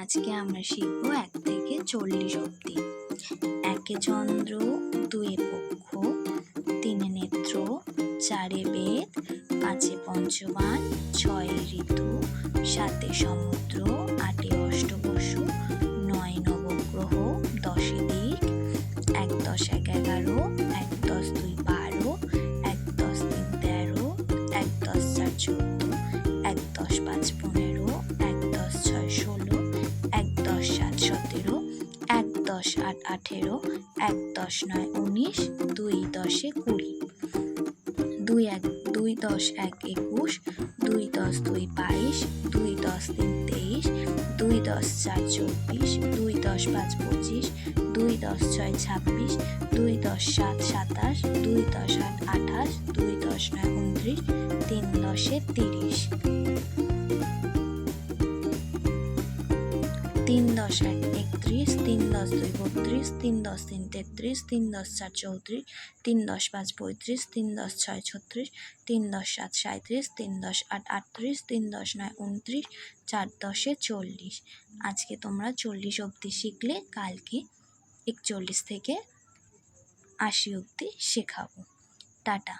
আজকে আমরা শিখব 1 থেকে 40 অবধি। 1 চন্দ্র, 2 পক্ষ, 3 নেত্র, 4 বেদ, 5 পঞ্চবান, 6 ঋতু, 7 সমুদ্র, 8 অষ্টবসু, 9 নবগ্রহ, 10 দিক, 1 10 1 11, 1 10 2 12, 1 10 3 13, 1 10 4 14, 1 10 5 15, 1 10 6 16, 1 10 7 17, 1 10 8 18, 1 10 9 19, 2 10 20, 2 10 1 21, 2 10 2 22, 2 10 3 23, 2 10 4 24, 2 10 5 25, 2 10 6 26, 2 10 7 27, 2 10 8 28, 2 10 9 29, 3 10 30, 3 10 1 31, 3 10 2 32, 3 10 3 33, 3 10 4 34, 3 10 5 35, 3 10 6 36, 3 10 7 37, 3 10 8 38, 3 10 9 29, 4 10 40। আজকে তোমরা 40 অবধি শিখলে কালকে 41 থেকে 80 অবধি শেখাবো। টাটা।